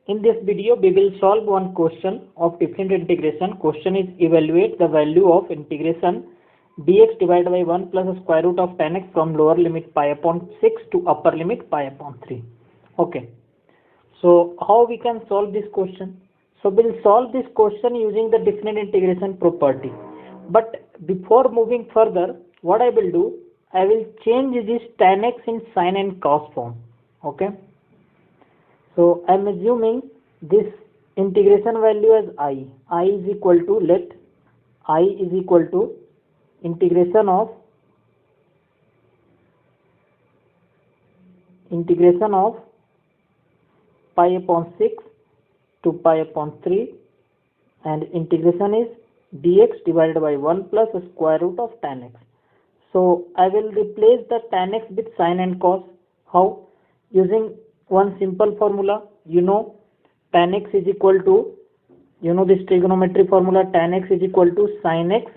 In this video, we will solve one question of different integration. Question is evaluate the value of integration dx divided by 1 plus the square root of tan x from lower limit pi upon 6 to upper limit pi upon 3. Okay. So how we can solve this question? So we'll solve this question using the different integration property. But before moving further, what I will do, I will change this tan x in sin and cos form. Okay. So I am assuming this integration value as I. I is equal to, let I is equal to integration of pi upon 6 to pi upon 3, and integration is dx divided by 1 plus the square root of tan x. So I will replace the tan x with sin and cos. How? Using one simple formula. Tan x is equal to, this trigonometry formula, tan x is equal to sin x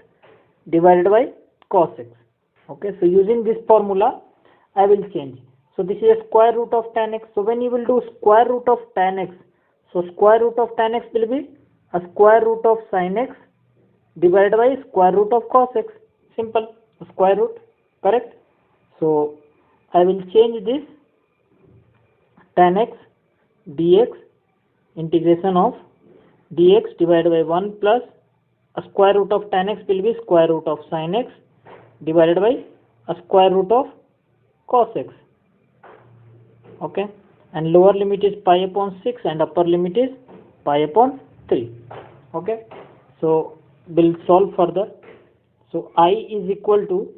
divided by cos x. Okay, so using this formula I will change. So this is a square root of tan x. So when you will do square root of tan x, so square root of tan x will be a square root of sin x divided by square root of cos x. Simple, square root, correct? So I will change this tan x dx, integration of dx divided by 1 plus a square root of tan x will be square root of sin x divided by a square root of cos x. Okay, and lower limit is pi upon 6 and upper limit is pi upon 3. Okay, so we'll solve further. So I is equal to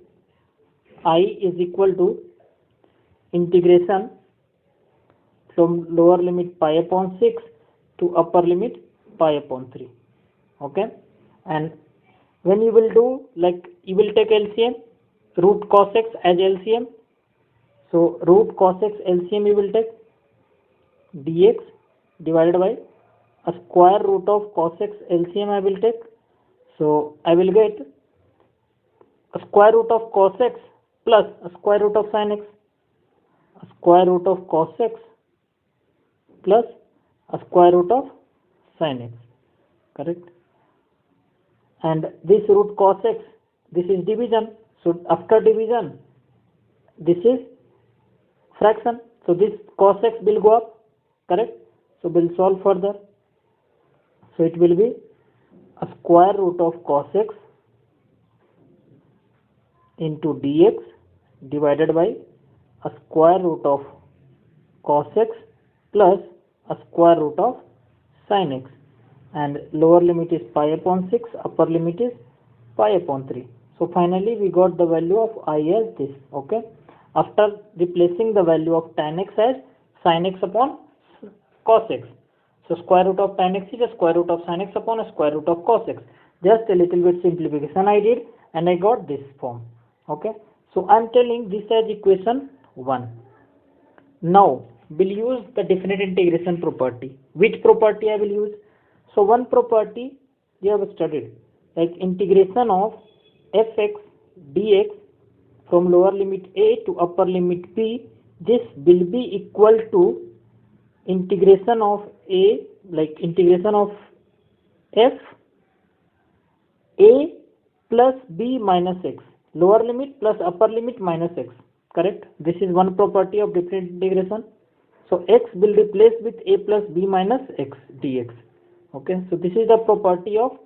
integration from lower limit pi upon 6 to upper limit pi upon 3. Okay, and when you will do, like, you will take LCM, root cos x as LCM. So root cos x LCM you will take, dx divided by a square root of cos x LCM I will take. So I will get a square root of cos x plus a square root of sin x, a square root of cos x plus a square root of sin x, correct? And this root cos x, this is division. So after division, this is fraction. So this cos x will go up, correct? So we'll solve further. So it will be a square root of cos x into dx divided by a square root of cos x plus a square root of sin x, and lower limit is pi upon 6, upper limit is pi upon 3. So finally we got the value of I as this. Okay, after replacing the value of tan x as sin x upon cos x. So square root of tan x is a square root of sin x upon a square root of cos x. Just a little bit simplification I did and I got this form. Okay, so I am telling this as equation 1. Now we'll use the definite integration property. Which property I will use? So one property we have studied, like integration of fx dx from lower limit a to upper limit b. This will be equal to integration of a, like integration of f a plus b minus x, lower limit plus upper limit minus x, correct? This is one property of different integration. So x will replace with a plus b minus x dx. Okay, so this is the property of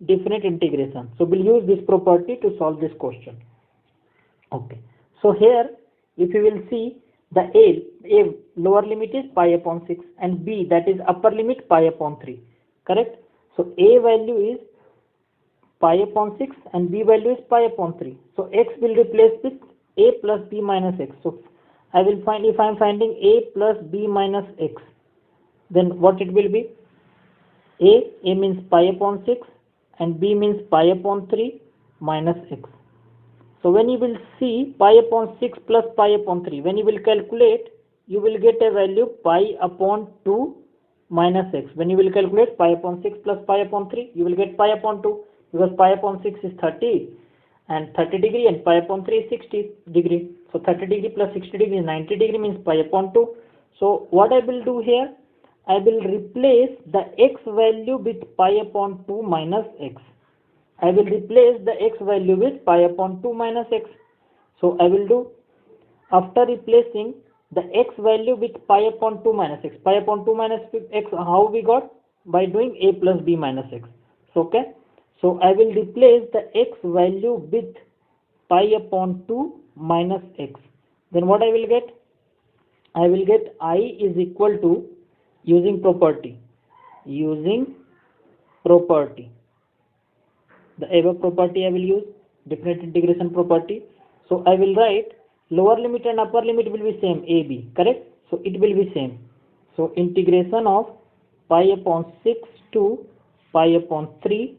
definite integration. So we'll use this property to solve this question. Okay, so here if you will see, the a lower limit is pi upon 6 and b, that is upper limit, pi upon 3, correct? So a value is pi upon 6 and b value is pi upon 3. So x will replace with a plus b minus x. So I will find, if I am finding a plus b minus x, then what it will be? A means pi upon 6 and b means pi upon 3 minus x. So when you will see pi upon 6 plus pi upon 3, when you will calculate, you will get a value pi upon 2 minus x. When you will calculate pi upon 6 plus pi upon 3, you will get pi upon 2, because pi upon 6 is 30 and 30 degree and pi upon 3 is 60 degree. So 30 degree plus 60 degree is 90 degree, means pi upon 2. So what I will do here, I will replace the x value with pi upon 2 minus x. I will replace the x value with pi upon 2 minus x. So I will do, after replacing the x value with pi upon 2 minus x. Pi upon 2 minus x, how we got? By doing a plus b minus x. So, okay. So I will replace the x value with pi upon 2 minus x. Then what I will get? I will get I is equal to, using property, the above property I will use, definite integration property. So I will write lower limit and upper limit will be same, ab, correct? So it will be same. So integration of pi upon 6 to pi upon 3,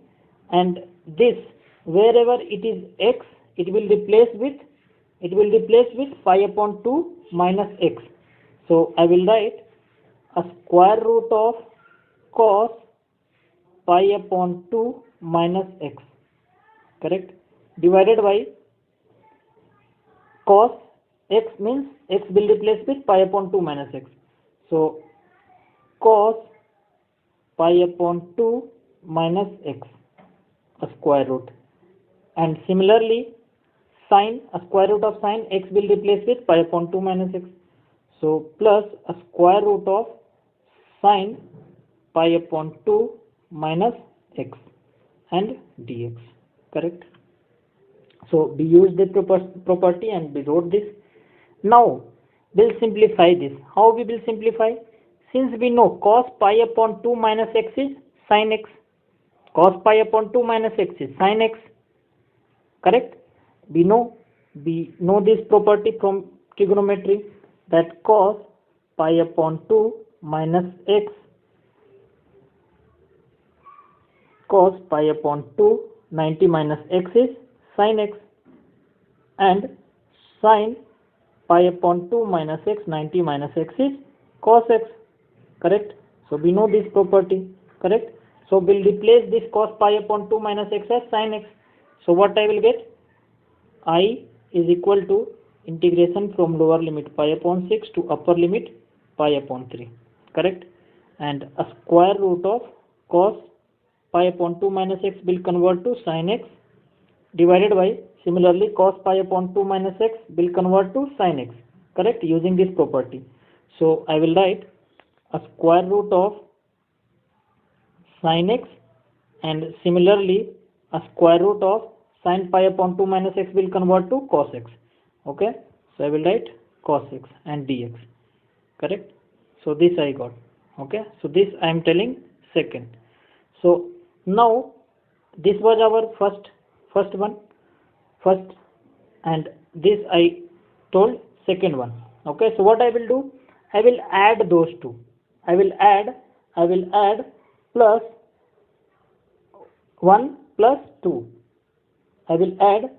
and this, wherever it is x, it will replace with pi upon 2 minus x. So I will write a square root of cos pi upon 2 minus x, correct, divided by cos x, means x will replace with pi upon 2 minus x. So cos pi upon 2 minus x, a square root, and similarly sin, a square root of sin x will replace with pi upon 2 minus x. So plus a square root of sin pi upon 2 minus x and dx, correct. So we use the property and we wrote this. Now we'll simplify this. How we will simplify? Since we know cos pi upon 2 minus x is sin x, cos pi upon 2 minus x is sin x, correct. We know this property from trigonometry, that cos pi upon 2 minus x, cos pi upon 2 90 minus x is sin x, and sin pi upon 2 minus x 90 minus x is cos x, correct. So we know this property, correct. So we'll replace this cos pi upon 2 minus x as sin x. So what I will get? I is equal to integration from lower limit pi upon 6 to upper limit pi upon 3, correct, and a square root of cos pi upon 2 minus x will convert to sin x, divided by, similarly cos pi upon 2 minus x will convert to sin x, correct, using this property. So I will write a square root of sin x, and similarly a square root of sin pi upon 2 minus x will convert to cos x, okay. So I will write cos x and dx, correct. So this I got, okay. So this I am telling second. So now this was our first, and this I told second one, okay. So what I will do? I will add those two. I will add plus 1 plus 2. I will add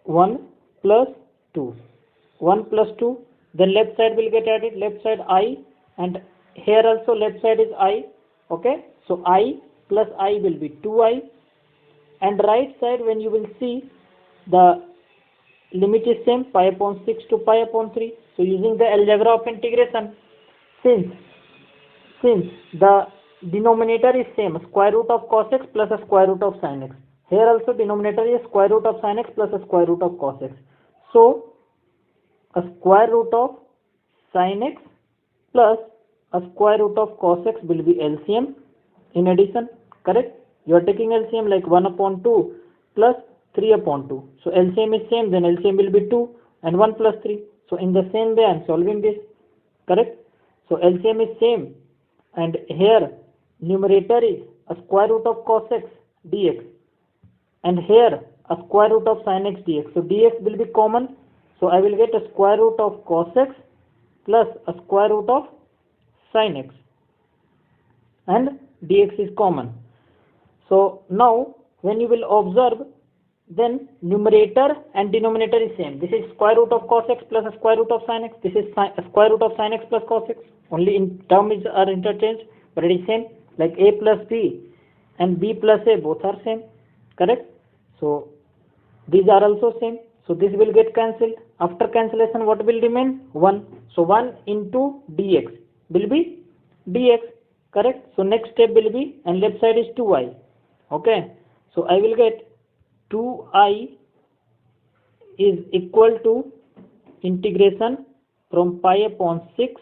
1 plus 2, 1 plus 2, then left side will get added, left side I, and here also left side is I, okay. So I plus I will be 2I, and right side, when you will see, the limit is same, pi upon 6 to pi upon 3. So using the algebra of integration, since the denominator is same, square root of cos x plus a square root of sin x, here also denominator is square root of sin x plus a square root of cos x. So a square root of sin x plus a square root of cos x will be LCM in addition, correct. You are taking LCM like 1 upon 2 plus 3 upon 2. So LCM is same, then LCM will be 2 and 1 plus 3. So in the same way I am solving this, correct. So LCM is same, and here numerator is a square root of cos x dx, and here a square root of sin x dx. So dx will be common. So I will get a square root of cos x plus a square root of sin x, and dx is common. So now when you will observe, then numerator and denominator is same. This is square root of cos x plus a square root of sin x. This is a square root of sin x plus cos x. Only in terms are interchanged, but it is same. Like a plus b and b plus a, both are same, correct. So these are also same. So this will get cancelled. After cancellation, what will remain? 1. So 1 into dx will be dx, correct? So next step will be, and left side is 2i. Okay. So I will get 2i is equal to integration from pi upon 6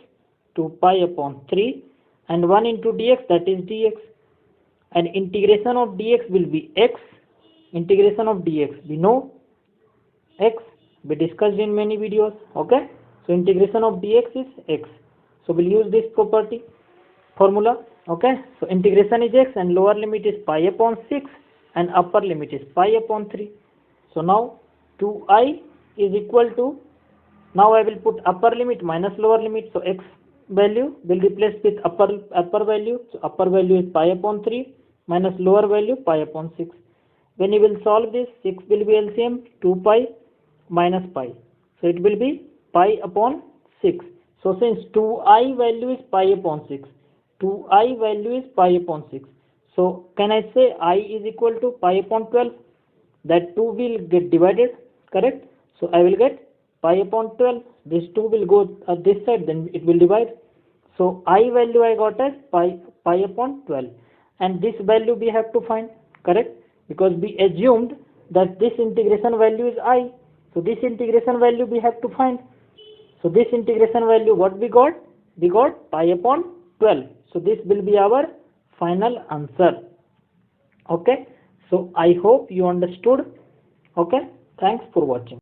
to pi upon 3, and 1 into dx, that is dx, and integration of dx will be x. Integration of dx, we know x, we discussed in many videos. Okay, so integration of dx is x, so we'll use this property formula. Okay, so integration is x and lower limit is pi upon 6 and upper limit is pi upon 3. So now 2i is equal to, now I will put upper limit minus lower limit, so x value will replace with upper value. So upper value is pi upon 3 minus lower value pi upon 6. When you will solve this, 6 will be LCM, 2 pi minus pi, so it will be pi upon 6. So since 2i value is pi upon 6, 2i value is pi upon 6, so can I say I is equal to pi upon 12? That 2 will get divided, correct? So I will get pi upon 12. This 2 will go at this side, then it will divide. So I value I got as pi upon 12, and this value we have to find, correct? Because we assumed that this integration value is I. So this integration value we have to find. So this integration value, what we got? We got pi upon 12. So this will be our final answer. Okay. So I hope you understood. Okay. Thanks for watching.